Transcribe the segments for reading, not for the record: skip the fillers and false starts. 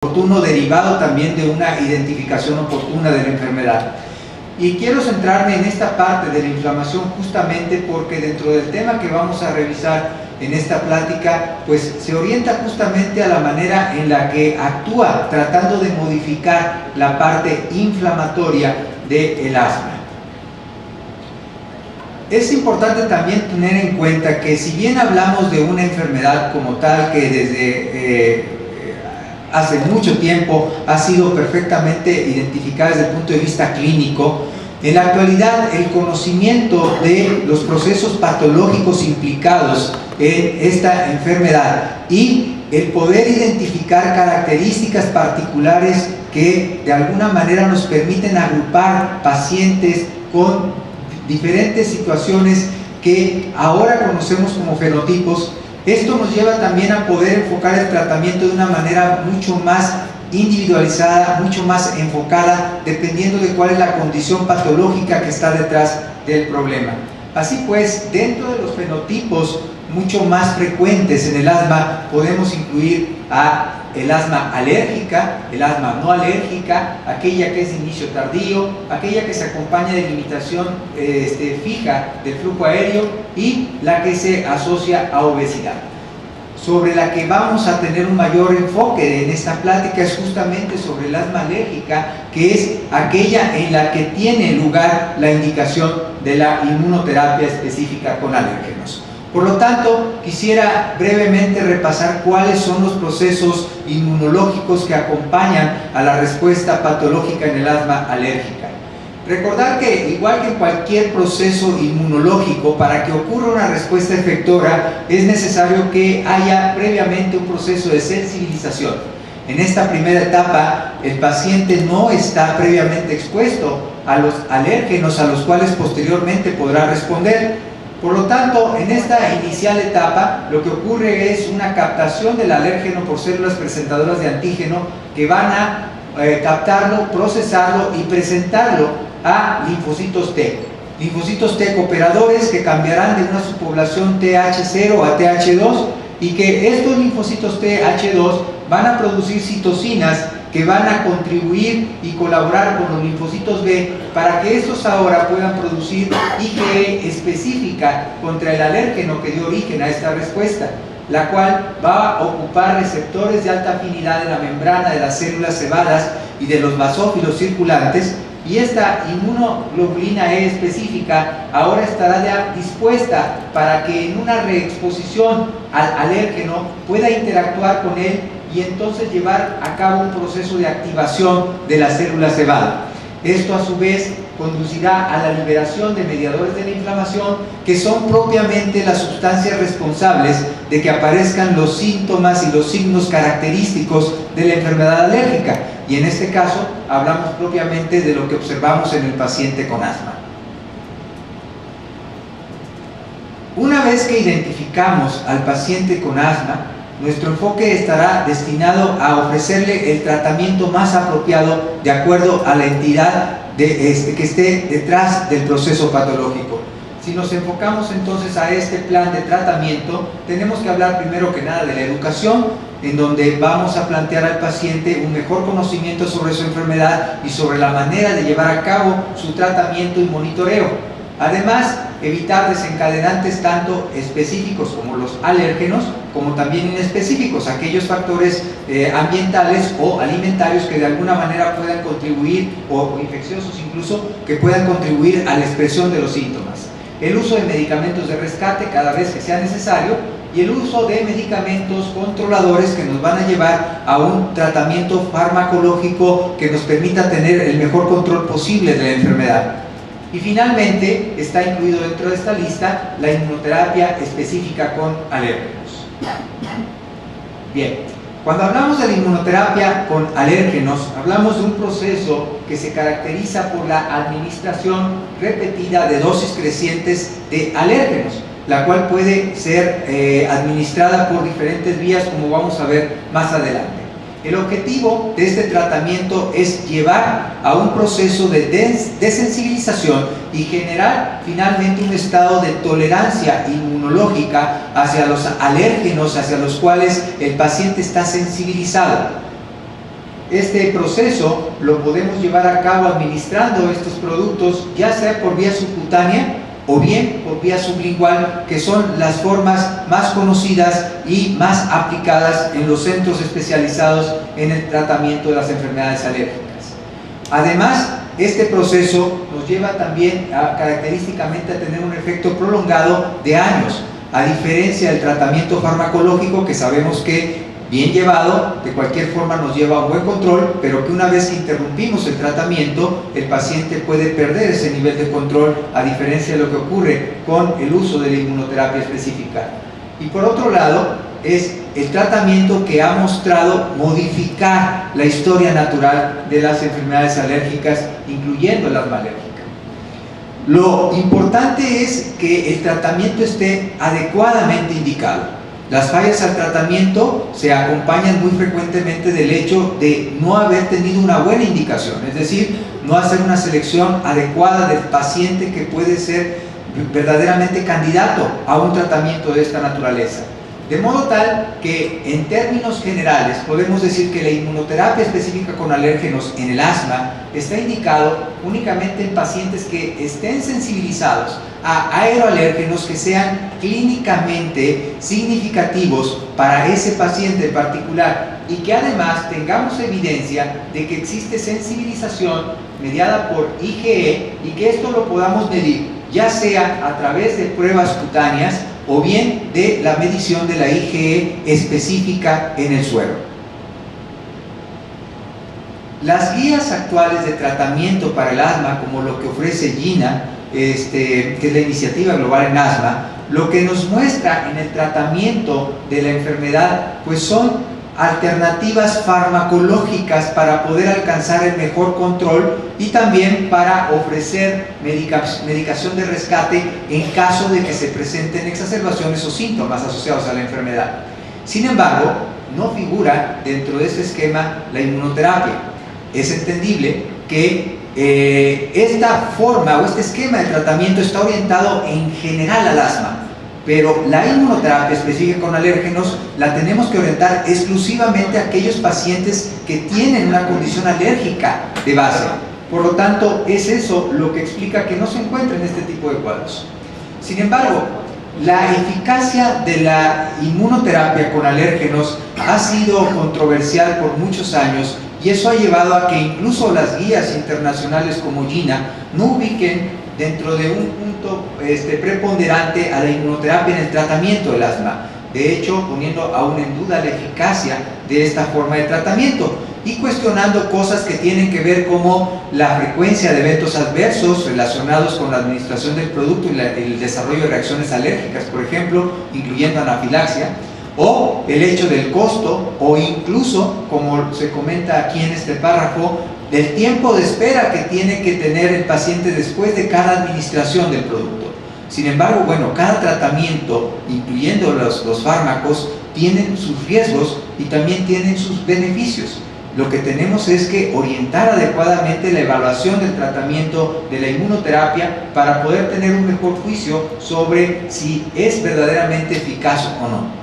oportuno derivado también de una identificación oportuna de la enfermedad. Y quiero centrarme en esta parte de la inflamación justamente porque dentro del tema que vamos a revisar en esta plática, pues se orienta justamente a la manera en la que actúa tratando de modificar la parte inflamatoria del asma. Es importante también tener en cuenta que si bien hablamos de una enfermedad como tal que desde hace mucho tiempo ha sido perfectamente identificada desde el punto de vista clínico, en la actualidad el conocimiento de los procesos patológicos implicados en esta enfermedad y el poder identificar características particulares que de alguna manera nos permiten agrupar pacientes con diferentes situaciones que ahora conocemos como fenotipos. Esto nos lleva también a poder enfocar el tratamiento de una manera mucho más individualizada, mucho más enfocada, dependiendo de cuál es la condición patológica que está detrás del problema. Así pues, dentro de los fenotipos mucho más frecuentes en el asma, podemos incluir a el asma alérgica, el asma no alérgica, aquella que es de inicio tardío, aquella que se acompaña de limitación fija del flujo aéreo y la que se asocia a obesidad. Sobre la que vamos a tener un mayor enfoque en esta plática es justamente sobre el asma alérgica, que es aquella en la que tiene lugar la indicación de la inmunoterapia específica con alérgenos. Por lo tanto, quisiera brevemente repasar cuáles son los procesos inmunológicos que acompañan a la respuesta patológica en el asma alérgica. Recordar que, igual que en cualquier proceso inmunológico, para que ocurra una respuesta efectora, es necesario que haya previamente un proceso de sensibilización. En esta primera etapa, el paciente no está previamente expuesto a los alérgenos a los cuales posteriormente podrá responder. Por lo tanto, en esta inicial etapa, lo que ocurre es una captación del alérgeno por células presentadoras de antígeno que van a captarlo, procesarlo y presentarlo a linfocitos T. Linfocitos T cooperadores que cambiarán de una subpoblación TH0 a TH2 y que estos linfocitos TH2 van a producir citocinas que van a contribuir y colaborar con los linfocitos B para que estos ahora puedan producir IgE específica contra el alérgeno que dio origen a esta respuesta, la cual va a ocupar receptores de alta afinidad en la membrana de las células cebadas y de los basófilos circulantes, y esta inmunoglobulina E específica ahora estará ya dispuesta para que en una reexposición al alérgeno pueda interactuar con él y entonces llevar a cabo un proceso de activación de la célula cebada. Esto a su vez conducirá a la liberación de mediadores de la inflamación, que son propiamente las sustancias responsables de que aparezcan los síntomas y los signos característicos de la enfermedad alérgica. Y en este caso hablamos propiamente de lo que observamos en el paciente con asma. Una vez que identificamos al paciente con asma, nuestro enfoque estará destinado a ofrecerle el tratamiento más apropiado de acuerdo a la entidad que esté detrás del proceso patológico. Si nos enfocamos entonces a este plan de tratamiento, tenemos que hablar primero que nada de la educación, en donde vamos a plantear al paciente un mejor conocimiento sobre su enfermedad y sobre la manera de llevar a cabo su tratamiento y monitoreo. Además, evitar desencadenantes tanto específicos como los alérgenos, como también inespecíficos, aquellos factores ambientales o alimentarios que de alguna manera puedan contribuir, o infecciosos incluso, que puedan contribuir a la expresión de los síntomas. El uso de medicamentos de rescate cada vez que sea necesario y el uso de medicamentos controladores que nos van a llevar a un tratamiento farmacológico que nos permita tener el mejor control posible de la enfermedad. Y finalmente está incluido dentro de esta lista la inmunoterapia específica con alérgenos. Bien, cuando hablamos de la inmunoterapia con alérgenos, hablamos de un proceso que se caracteriza por la administración repetida de dosis crecientes de alérgenos, la cual puede ser administrada por diferentes vías, como vamos a ver más adelante. El objetivo de este tratamiento es llevar a un proceso de desensibilización y generar finalmente un estado de tolerancia inmunológica hacia los alérgenos hacia los cuales el paciente está sensibilizado. Este proceso lo podemos llevar a cabo administrando estos productos, ya sea por vía subcutánea o bien por vía sublingual, que son las formas más conocidas y más aplicadas en los centros especializados en el tratamiento de las enfermedades alérgicas. Además, este proceso nos lleva también característicamente a tener un efecto prolongado de años, a diferencia del tratamiento farmacológico, que sabemos que bien llevado, de cualquier forma nos lleva a un buen control, pero que una vez que interrumpimos el tratamiento, el paciente puede perder ese nivel de control, a diferencia de lo que ocurre con el uso de la inmunoterapia específica. Y por otro lado, es el tratamiento que ha mostrado modificar la historia natural de las enfermedades alérgicas, incluyendo el asma alérgica. Lo importante es que el tratamiento esté adecuadamente indicado. Las fallas al tratamiento se acompañan muy frecuentemente del hecho de no haber tenido una buena indicación, es decir, no hacer una selección adecuada del paciente que puede ser verdaderamente candidato a un tratamiento de esta naturaleza. De modo tal que, en términos generales, podemos decir que la inmunoterapia específica con alérgenos en el asma está indicado únicamente en pacientes que estén sensibilizados a aeroalérgenos que sean clínicamente significativos para ese paciente en particular, y que además tengamos evidencia de que existe sensibilización mediada por IgE y que esto lo podamos medir ya sea a través de pruebas cutáneas o bien de la medición de la IgE específica en el suero. Las guías actuales de tratamiento para el asma, como lo que ofrece GINA, que es la Iniciativa Global en Asma, lo que nos muestra en el tratamiento de la enfermedad, pues son alternativas farmacológicas para poder alcanzar el mejor control y también para ofrecer medicación de rescate en caso de que se presenten exacerbaciones o síntomas asociados a la enfermedad. Sin embargo, no figura dentro de este esquema la inmunoterapia. Es entendible que esta forma o este esquema de tratamiento está orientado en general al asma, pero la inmunoterapia específica con alérgenos la tenemos que orientar exclusivamente a aquellos pacientes que tienen una condición alérgica de base. Por lo tanto, es eso lo que explica que no se encuentra en este tipo de cuadros. Sin embargo, la eficacia de la inmunoterapia con alérgenos ha sido controversial por muchos años, y eso ha llevado a que incluso las guías internacionales como GINA no ubiquen dentro de un punto preponderante a la inmunoterapia en el tratamiento del asma, de hecho poniendo aún en duda la eficacia de esta forma de tratamiento y cuestionando cosas que tienen que ver como la frecuencia de eventos adversos relacionados con la administración del producto y el desarrollo de reacciones alérgicas, por ejemplo, incluyendo anafilaxia, o el hecho del costo, o incluso, como se comenta aquí en este párrafo, del tiempo de espera que tiene que tener el paciente después de cada administración del producto. Sin embargo, bueno, cada tratamiento, incluyendo los fármacos, tienen sus riesgos y también tienen sus beneficios. Lo que tenemos es que orientar adecuadamente la evaluación del tratamiento de la inmunoterapia para poder tener un mejor juicio sobre si es verdaderamente eficaz o no.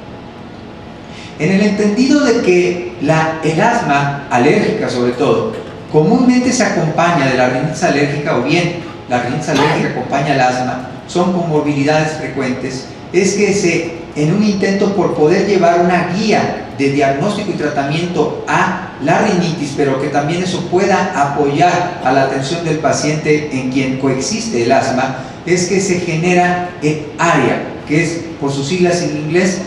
En el entendido de que el asma alérgica, sobre todo, comúnmente se acompaña de la rinitis alérgica, o bien la rinitis alérgica acompaña al asma, son comorbilidades frecuentes, es que en un intento por poder llevar una guía de diagnóstico y tratamiento a la rinitis, pero que también eso pueda apoyar a la atención del paciente en quien coexiste el asma, es que se genera ARIA, que es por sus siglas en inglés,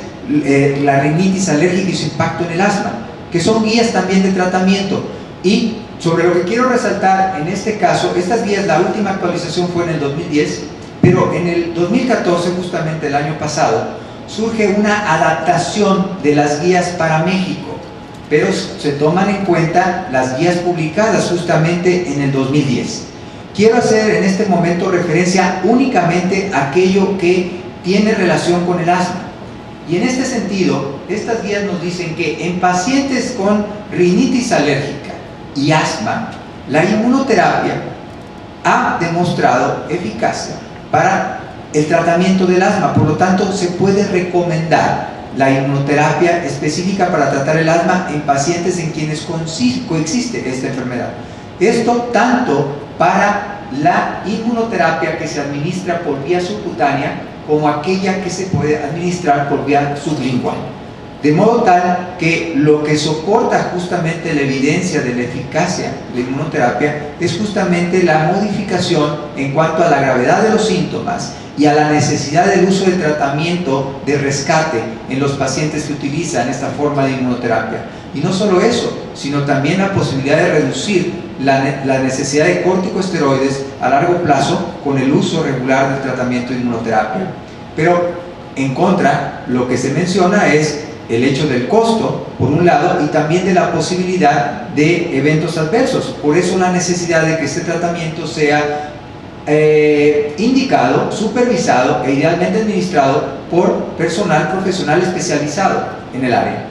la rinitis alérgica y su impacto en el asma, que son guías también de tratamiento. Y sobre lo que quiero resaltar en este caso, estas guías, la última actualización fue en el 2010, pero en el 2014, justamente el año pasado, surge una adaptación de las guías para México, pero se toman en cuenta las guías publicadas justamente en el 2010. Quiero hacer en este momento referencia únicamente a aquello que tiene relación con el asma. Y en este sentido, estas guías nos dicen que en pacientes con rinitis alérgica y asma, la inmunoterapia ha demostrado eficacia para el tratamiento del asma. Por lo tanto, se puede recomendar la inmunoterapia específica para tratar el asma en pacientes en quienes coexiste esta enfermedad. Esto tanto para la inmunoterapia que se administra por vía subcutánea como aquella que se puede administrar por vía sublingual. De modo tal que lo que soporta justamente la evidencia de la eficacia de la inmunoterapia es justamente la modificación en cuanto a la gravedad de los síntomas y a la necesidad del uso de tratamiento de rescate en los pacientes que utilizan esta forma de inmunoterapia. Y no solo eso, sino también la posibilidad de reducir la necesidad de corticosteroides a largo plazo con el uso regular del tratamiento de inmunoterapia. Pero en contra, lo que se menciona es el hecho del costo, por un lado, y también de la posibilidad de eventos adversos. Por eso la necesidad de que este tratamiento sea indicado, supervisado e idealmente administrado por personal profesional especializado en el área.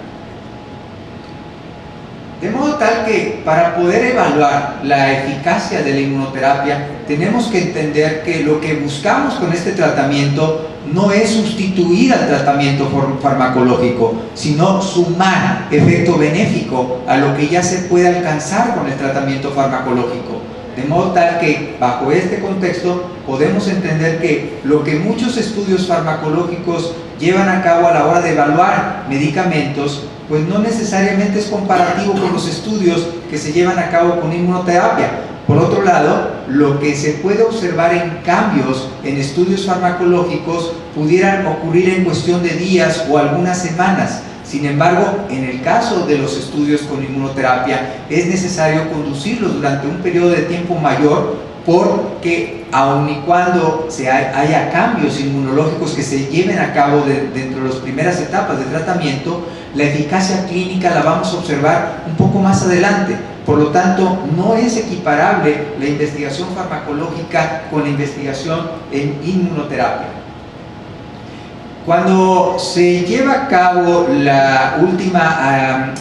De modo tal que para poder evaluar la eficacia de la inmunoterapia tenemos que entender que lo que buscamos con este tratamiento no es sustituir al tratamiento farmacológico, sino sumar efecto benéfico a lo que ya se puede alcanzar con el tratamiento farmacológico. De modo tal que bajo este contexto podemos entender que lo que muchos estudios farmacológicos llevan a cabo a la hora de evaluar medicamentos, pues no necesariamente es comparativo con los estudios que se llevan a cabo con inmunoterapia. Por otro lado, lo que se puede observar en cambios en estudios farmacológicos pudieran ocurrir en cuestión de días o algunas semanas. Sin embargo, en el caso de los estudios con inmunoterapia, es necesario conducirlos durante un periodo de tiempo mayor, porque aun y cuando haya cambios inmunológicos que se lleven a cabo dentro de las primeras etapas de tratamiento, la eficacia clínica la vamos a observar un poco más adelante. Por lo tanto, no es equiparable la investigación farmacológica con la investigación en inmunoterapia. Cuando se lleva a cabo la última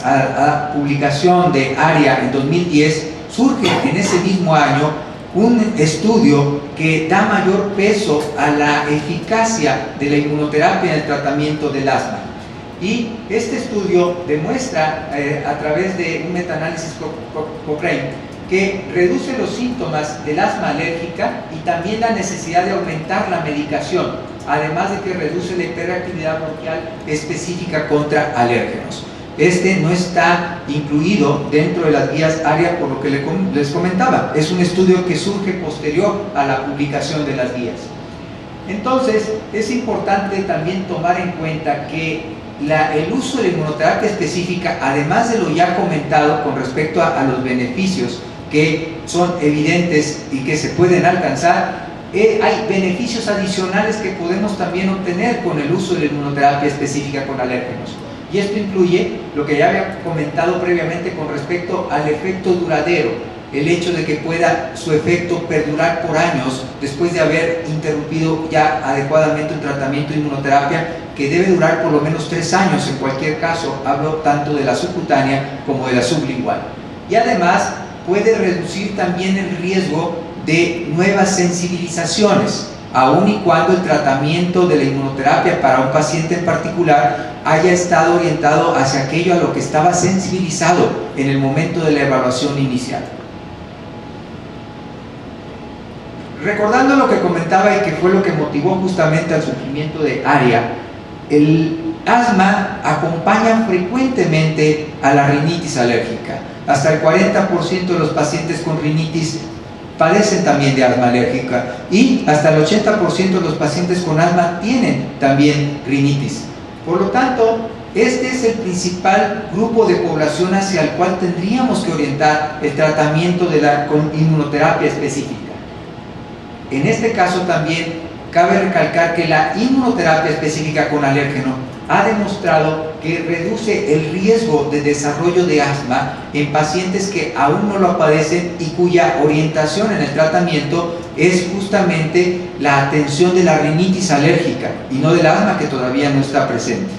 publicación de ARIA en 2010, surge en ese mismo año un estudio que da mayor peso a la eficacia de la inmunoterapia en el tratamiento del asma. Y este estudio demuestra a través de un metaanálisis Cochrane que reduce los síntomas del asma alérgica y también la necesidad de aumentar la medicación, además de que reduce la hiperactividad bronquial específica contra alérgenos. Este no está incluido dentro de las guías ARIA, por lo que les comentaba. Es un estudio que surge posterior a la publicación de las guías. Entonces, es importante también tomar en cuenta que el uso de inmunoterapia específica, además de lo ya comentado con respecto a los beneficios que son evidentes y que se pueden alcanzar, hay beneficios adicionales que podemos también obtener con el uso de la inmunoterapia específica con alérgenos. Y esto incluye lo que ya había comentado previamente con respecto al efecto duradero, el hecho de que pueda su efecto perdurar por años después de haber interrumpido ya adecuadamente un tratamiento de inmunoterapia que debe durar por lo menos 3 años en cualquier caso, hablo tanto de la subcutánea como de la sublingual. Y además puede reducir también el riesgo de nuevas sensibilizaciones, aun y cuando el tratamiento de la inmunoterapia para un paciente en particular haya estado orientado hacia aquello a lo que estaba sensibilizado en el momento de la evaluación inicial. Recordando lo que comentaba y que fue lo que motivó justamente al surgimiento de ARIA, el asma acompaña frecuentemente a la rinitis alérgica. Hasta el 40% de los pacientes con rinitis padecen también de asma alérgica y hasta el 80% de los pacientes con asma tienen también rinitis. Por lo tanto, este es el principal grupo de población hacia el cual tendríamos que orientar el tratamiento con inmunoterapia específica. En este caso también cabe recalcar que la inmunoterapia específica con alérgeno ha demostrado que reduce el riesgo de desarrollo de asma en pacientes que aún no lo padecen y cuya orientación en el tratamiento es justamente la atención de la rinitis alérgica y no del asma, que todavía no está presente.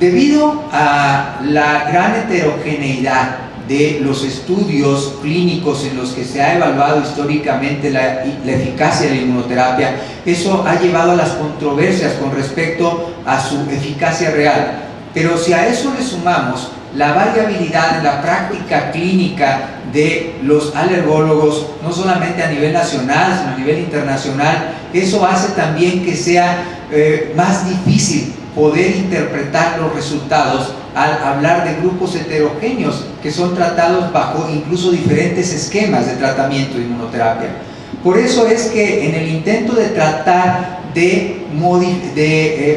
Debido a la gran heterogeneidad de los estudios clínicos en los que se ha evaluado históricamente la eficacia de la inmunoterapia, eso ha llevado a las controversias con respecto a su eficacia real. Pero si a eso le sumamos la variabilidad en la práctica clínica de los alergólogos, no solamente a nivel nacional, sino a nivel internacional, eso hace también que sea más difícil poder interpretar los resultados al hablar de grupos heterogéneos que son tratados bajo incluso diferentes esquemas de tratamiento de inmunoterapia. Por eso es que en el intento de tratar de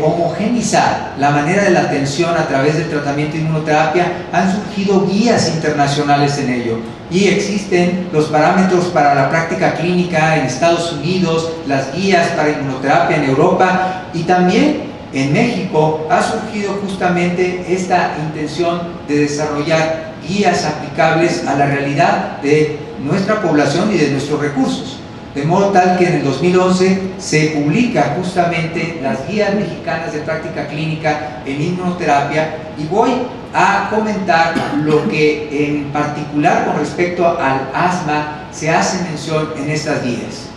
homogeneizar la manera de la atención a través del tratamiento de inmunoterapia, han surgido guías internacionales en ello. Y existen los parámetros para la práctica clínica en Estados Unidos, las guías para inmunoterapia en Europa, y también en México ha surgido justamente esta intención de desarrollar guías aplicables a la realidad de nuestra población y de nuestros recursos. De modo tal que en el 2011 se publica justamente las guías mexicanas de práctica clínica en inmunoterapia, y voy a comentar lo que en particular con respecto al asma se hace mención en estas guías.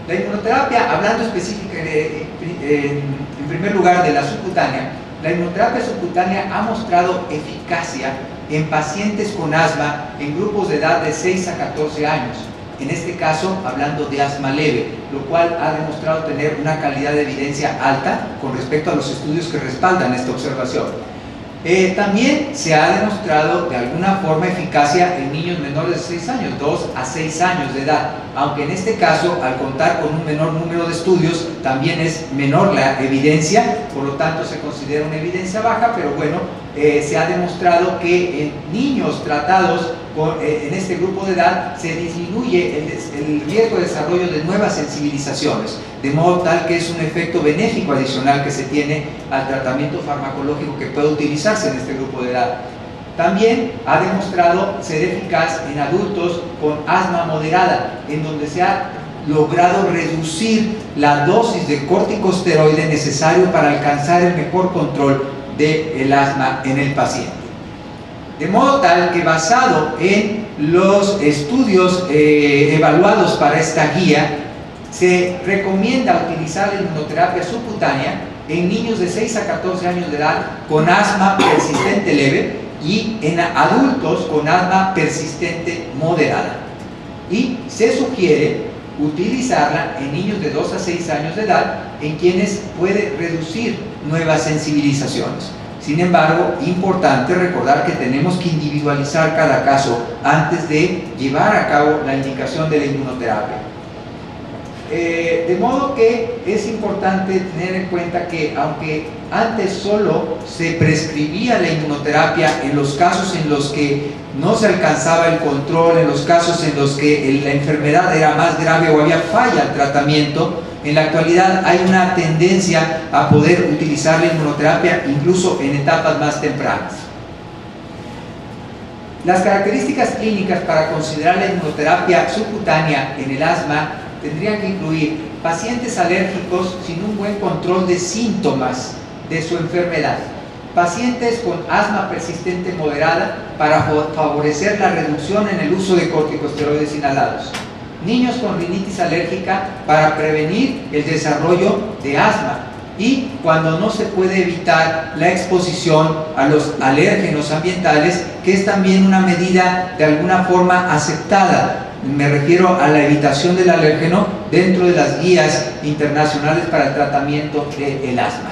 La inmunoterapia, hablando específicamente en primer lugar de la subcutánea, la inmunoterapia subcutánea ha mostrado eficacia en pacientes con asma en grupos de edad de 6 a 14 años. En este caso, hablando de asma leve, lo cual ha demostrado tener una calidad de evidencia alta con respecto a los estudios que respaldan esta observación. También se ha demostrado de alguna forma eficacia en niños menores de 6 años, 2 a 6 años de edad, aunque en este caso, al contar con un menor número de estudios, también es menor la evidencia, por lo tanto se considera una evidencia baja, pero bueno, se ha demostrado que en niños tratados en este grupo de edad se disminuye el riesgo de desarrollo de nuevas sensibilizaciones, de modo tal que es un efecto benéfico adicional que se tiene al tratamiento farmacológico que puede utilizarse en este grupo de edad. También ha demostrado ser eficaz en adultos con asma moderada, en donde se ha logrado reducir la dosis de corticosteroide necesario para alcanzar el mejor control del asma en el paciente. De modo tal que, basado en los estudios evaluados para esta guía, se recomienda utilizar la inmunoterapia subcutánea en niños de 6 a 14 años de edad con asma persistente leve y en adultos con asma persistente moderada. Y se sugiere utilizarla en niños de 2 a 6 años de edad en quienes puede reducir nuevas sensibilizaciones. Sin embargo, importante recordar que tenemos que individualizar cada caso antes de llevar a cabo la indicación de la inmunoterapia. De modo que es importante tener en cuenta que, aunque antes solo se prescribía la inmunoterapia en los casos en los que no se alcanzaba el control, en los casos en los que la enfermedad era más grave o había falla al tratamiento, en la actualidad hay una tendencia a poder utilizar la inmunoterapia incluso en etapas más tempranas. Las características clínicas para considerar la inmunoterapia subcutánea en el asma tendrían que incluir pacientes alérgicos sin un buen control de síntomas de su enfermedad, pacientes con asma persistente moderada para favorecer la reducción en el uso de corticosteroides inhalados, niños con rinitis alérgica para prevenir el desarrollo de asma, y cuando no se puede evitar la exposición a los alérgenos ambientales, que es también una medida de alguna forma aceptada. Me refiero a la evitación del alérgeno dentro de las guías internacionales para el tratamiento del asma.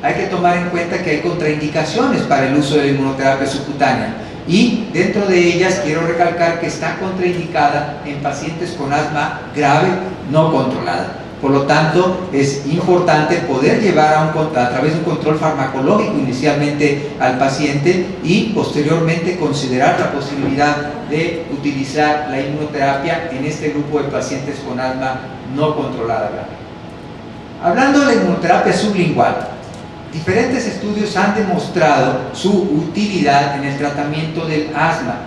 Hay que tomar en cuenta que hay contraindicaciones para el uso de la inmunoterapia subcutánea, y dentro de ellas quiero recalcar que está contraindicada en pacientes con asma grave no controlada. Por lo tanto, es importante poder llevar a través de un control farmacológico inicialmente al paciente y posteriormente considerar la posibilidad de utilizar la inmunoterapia en este grupo de pacientes con asma no controlada grave. Hablando de la inmunoterapia sublingual, diferentes estudios han demostrado su utilidad en el tratamiento del asma,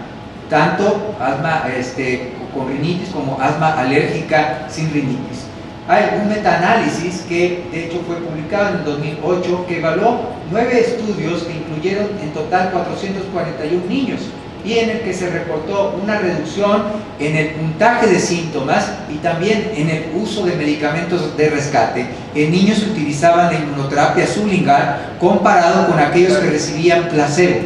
tanto asma con rinitis como asma alérgica sin rinitis. Hay un metaanálisis que de hecho fue publicado en el 2008 que evaluó 9 estudios que incluyeron en total 441 niños y en el que se reportó una reducción en el puntaje de síntomas y también en el uso de medicamentos de rescate en niños que utilizaban la inmunoterapia sublingual comparado con aquellos que recibían placebo.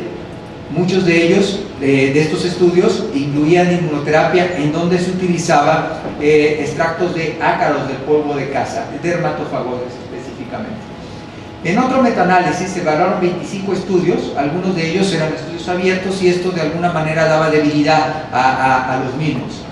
Muchos de ellos, de estos estudios, incluían inmunoterapia en donde se utilizaba extractos de ácaros del polvo de caza, dermatofagones específicamente. En otro metaanálisis se evaluaron 25 estudios, algunos de ellos eran estudios abiertos y esto de alguna manera daba debilidad a los mismos,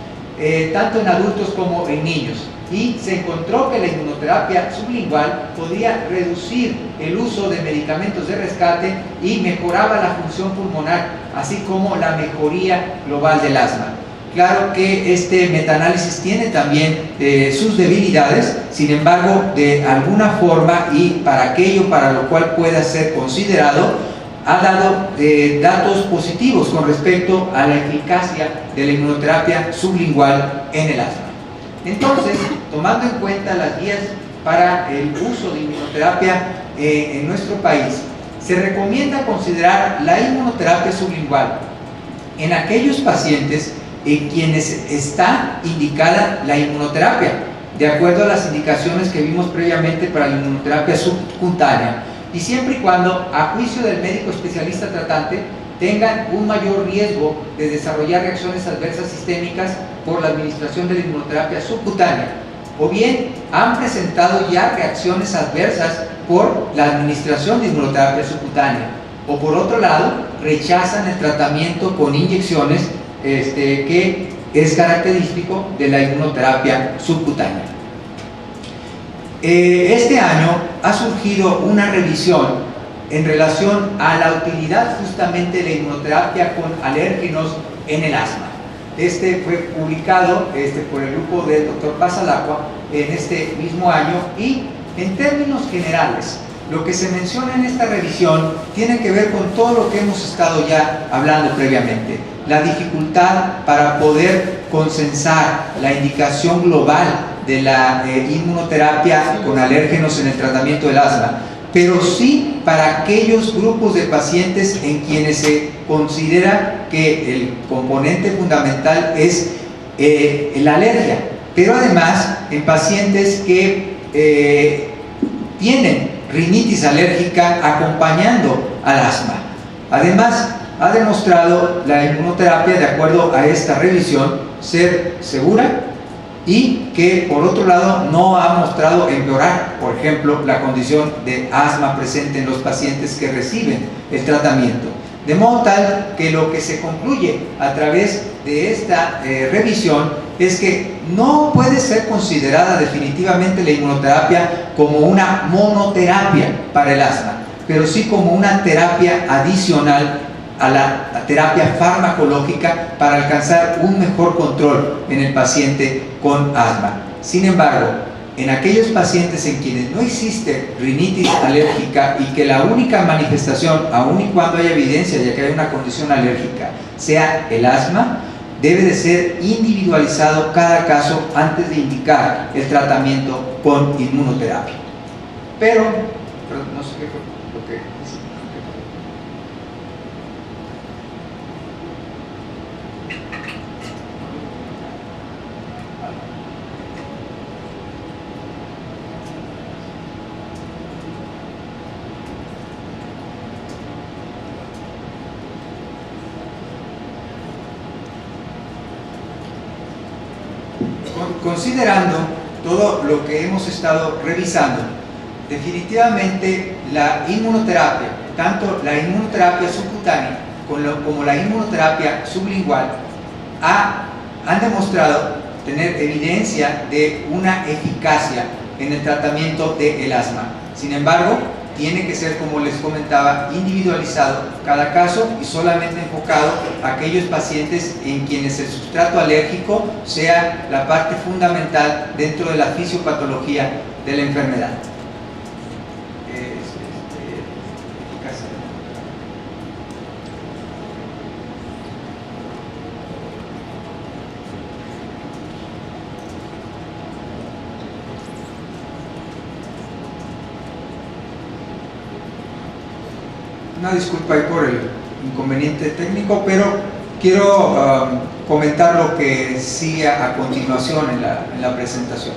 tanto en adultos como en niños. Y se encontró que la inmunoterapia sublingual podía reducir el uso de medicamentos de rescate y mejoraba la función pulmonar, así como la mejoría global del asma. Claro que este metaanálisis tiene también sus debilidades, sin embargo, de alguna forma y para aquello para lo cual pueda ser considerado, ha dado datos positivos con respecto a la eficacia de la inmunoterapia sublingual en el asma. Entonces, tomando en cuenta las guías para el uso de inmunoterapia en nuestro país, se recomienda considerar la inmunoterapia sublingual en aquellos pacientes en quienes está indicada la inmunoterapia, de acuerdo a las indicaciones que vimos previamente para la inmunoterapia subcutánea, y siempre y cuando, a juicio del médico especialista tratante, tengan un mayor riesgo de desarrollar reacciones adversas sistémicas por la administración de la inmunoterapia subcutánea, o bien han presentado ya reacciones adversas por la administración de inmunoterapia subcutánea, o por otro lado, rechazan el tratamiento con inyecciones que es característico de la inmunoterapia subcutánea. Este año ha surgido una revisión en relación a la utilidad justamente de la inmunoterapia con alérgenos en el asma. Este fue publicado por el grupo del Dr. Pasalacqua en este mismo año y en términos generales lo que se menciona en esta revisión tiene que ver con todo lo que hemos estado ya hablando previamente. La dificultad para poder consensar la indicación global de la inmunoterapia con alérgenos en el tratamiento del asma, pero sí para aquellos grupos de pacientes en quienes se considera que el componente fundamental es la alergia, pero además en pacientes que tienen rinitis alérgica acompañando al asma. Además, ha demostrado la inmunoterapia, de acuerdo a esta revisión, ser segura y que por otro lado no ha mostrado empeorar, por ejemplo, la condición de asma presente en los pacientes que reciben el tratamiento. De modo tal que lo que se concluye a través de esta revisión es que no puede ser considerada definitivamente la inmunoterapia como una monoterapia para el asma, pero sí como una terapia adicional a la terapia farmacológica para alcanzar un mejor control en el paciente con asma. Sin embargo, en aquellos pacientes en quienes no existe rinitis alérgica y que la única manifestación, aun y cuando haya evidencia de que hay una condición alérgica, sea el asma, debe de ser individualizado cada caso antes de indicar el tratamiento con inmunoterapia. Pero no sé qué fue lo que... Considerando todo lo que hemos estado revisando, definitivamente la inmunoterapia, tanto la inmunoterapia subcutánea como la inmunoterapia sublingual, han demostrado tener evidencia de una eficacia en el tratamiento del asma. Sin embargo, tiene que ser, como les comentaba, individualizado cada caso y solamente enfocado a aquellos pacientes en quienes el sustrato alérgico sea la parte fundamental dentro de la fisiopatología de la enfermedad. Una disculpa ahí por el inconveniente técnico, pero quiero comentar lo que sigue a continuación en la presentación.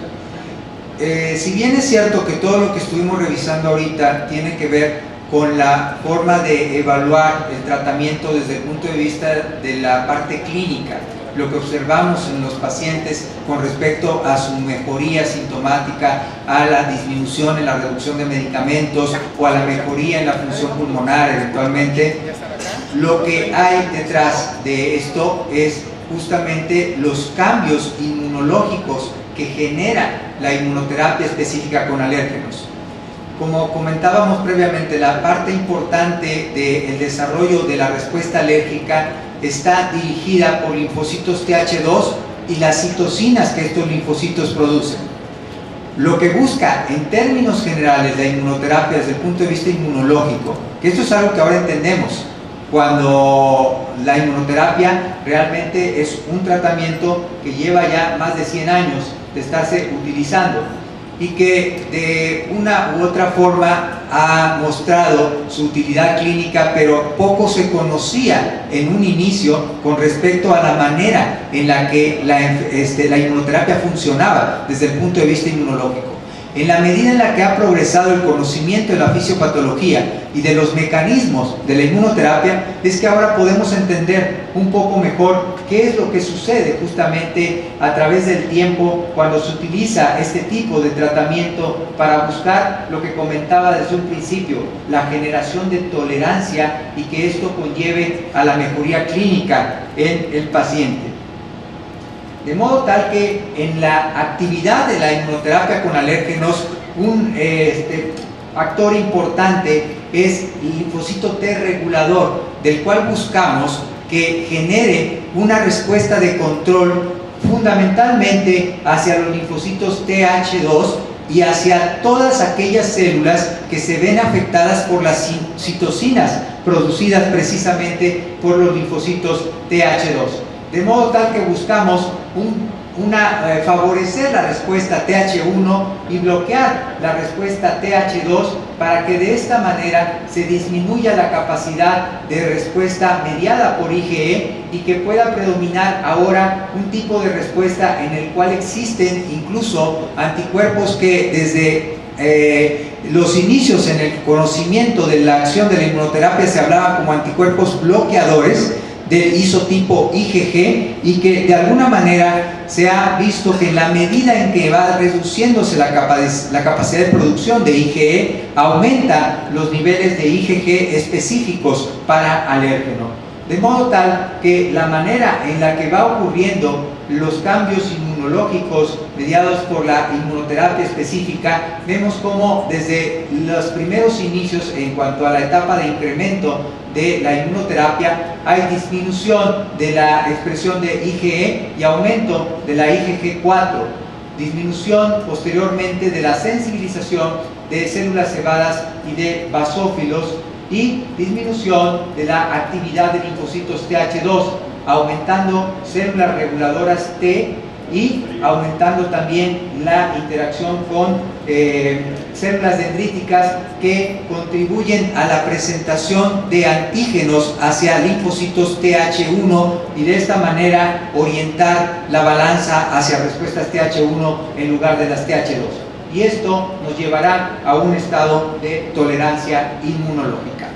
Si bien es cierto que todo lo que estuvimos revisando ahorita tiene que ver con la forma de evaluar el tratamiento desde el punto de vista de la parte clínica, lo que observamos en los pacientes con respecto a su mejoría sintomática, a la disminución en la reducción de medicamentos o a la mejoría en la función pulmonar eventualmente, lo que hay detrás de esto es justamente los cambios inmunológicos que genera la inmunoterapia específica con alérgenos. Como comentábamos previamente, la parte importante del desarrollo de la respuesta alérgica está dirigida por linfocitos TH2 y las citocinas que estos linfocitos producen. Lo que busca en términos generales la inmunoterapia desde el punto de vista inmunológico, que esto es algo que ahora entendemos, cuando la inmunoterapia realmente es un tratamiento que lleva ya más de 100 años de estarse utilizando y que de una u otra forma ha mostrado su utilidad clínica, pero poco se conocía en un inicio con respecto a la manera en la que la inmunoterapia funcionaba desde el punto de vista inmunológico. En la medida en la que ha progresado el conocimiento de la fisiopatología y de los mecanismos de la inmunoterapia, es que ahora podemos entender un poco mejor qué es lo que sucede justamente a través del tiempo cuando se utiliza este tipo de tratamiento para buscar lo que comentaba desde un principio, la generación de tolerancia y que esto conlleve a la mejoría clínica en el paciente. De modo tal que en la actividad de la inmunoterapia con alérgenos, un factor importante es el linfocito T regulador, del cual buscamos que genere una respuesta de control fundamentalmente hacia los linfocitos TH2 y hacia todas aquellas células que se ven afectadas por las citocinas producidas precisamente por los linfocitos TH2. De modo tal que buscamos favorecer la respuesta TH1 y bloquear la respuesta TH2 para que de esta manera se disminuya la capacidad de respuesta mediada por IgE y que pueda predominar ahora un tipo de respuesta en el cual existen incluso anticuerpos que desde los inicios en el conocimiento de la acción de la inmunoterapia se hablaban como anticuerpos bloqueadores del isotipo IgG y que de alguna manera se ha visto que en la medida en que va reduciéndose la capacidad de producción de IgE, aumenta los niveles de IgG específicos para alérgeno. De modo tal que la manera en la que va ocurriendo los cambios inmunológicos mediados por la inmunoterapia específica, vemos como desde los primeros inicios en cuanto a la etapa de incremento de la inmunoterapia hay disminución de la expresión de IgE y aumento de la IgG4, disminución posteriormente de la sensibilización de células cebadas y de basófilos y disminución de la actividad de linfocitos TH2, aumentando células reguladoras T y aumentando también la interacción con células dendríticas que contribuyen a la presentación de antígenos hacia linfocitos TH1 y de esta manera orientar la balanza hacia respuestas TH1 en lugar de las TH2. Y esto nos llevará a un estado de tolerancia inmunológica.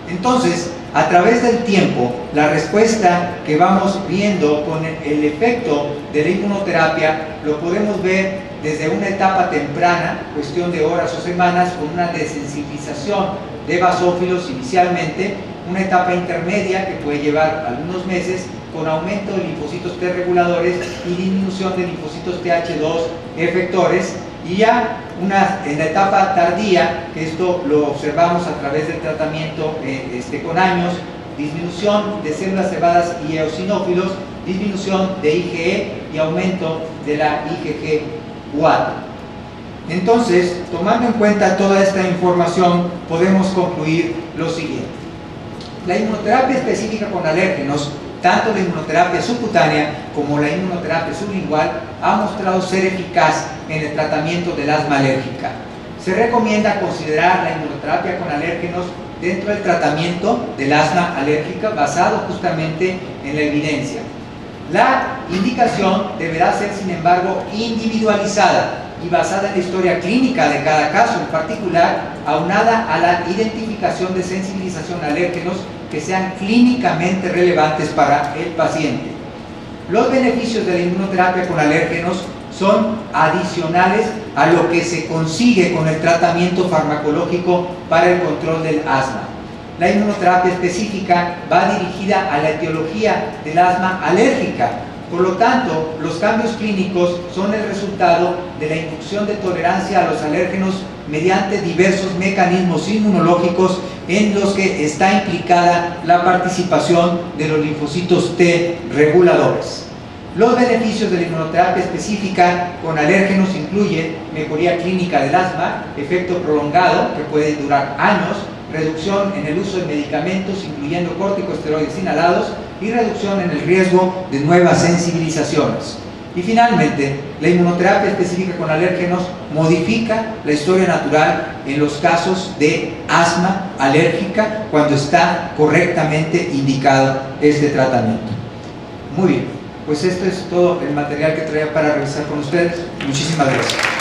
Entonces, a través del tiempo, la respuesta que vamos viendo con el efecto de la inmunoterapia lo podemos ver desde una etapa temprana, cuestión de horas o semanas, con una desensibilización de basófilos inicialmente, una etapa intermedia que puede llevar algunos meses, con aumento de linfocitos T reguladores y disminución de linfocitos TH2 efectores, y ya en la etapa tardía, que esto lo observamos a través del tratamiento con años, disminución de células cebadas y eosinófilos, disminución de IgE y aumento de la IgG4. Entonces, tomando en cuenta toda esta información, podemos concluir lo siguiente. La inmunoterapia específica con alérgenos, tanto la inmunoterapia subcutánea como la inmunoterapia sublingual, ha mostrado ser eficaz en el tratamiento del asma alérgica. Se recomienda considerar la inmunoterapia con alérgenos dentro del tratamiento del asma alérgica basado justamente en la evidencia. La indicación deberá ser, sin embargo, individualizada y basada en la historia clínica de cada caso en particular, aunada a la identificación de sensibilización a alérgenos que sean clínicamente relevantes para el paciente. Los beneficios de la inmunoterapia con alérgenos son adicionales a lo que se consigue con el tratamiento farmacológico para el control del asma. La inmunoterapia específica va dirigida a la etiología del asma alérgica. Por lo tanto, los cambios clínicos son el resultado de la inducción de tolerancia a los alérgenos mediante diversos mecanismos inmunológicos en los que está implicada la participación de los linfocitos T reguladores. Los beneficios de la inmunoterapia específica con alérgenos incluyen mejoría clínica del asma, efecto prolongado que puede durar años, reducción en el uso de medicamentos incluyendo corticosteroides inhalados y reducción en el riesgo de nuevas sensibilizaciones. Y finalmente, la inmunoterapia específica con alérgenos modifica la historia natural en los casos de asma alérgica cuando está correctamente indicado este tratamiento. Muy bien, pues esto es todo el material que traía para revisar con ustedes. Muchísimas gracias.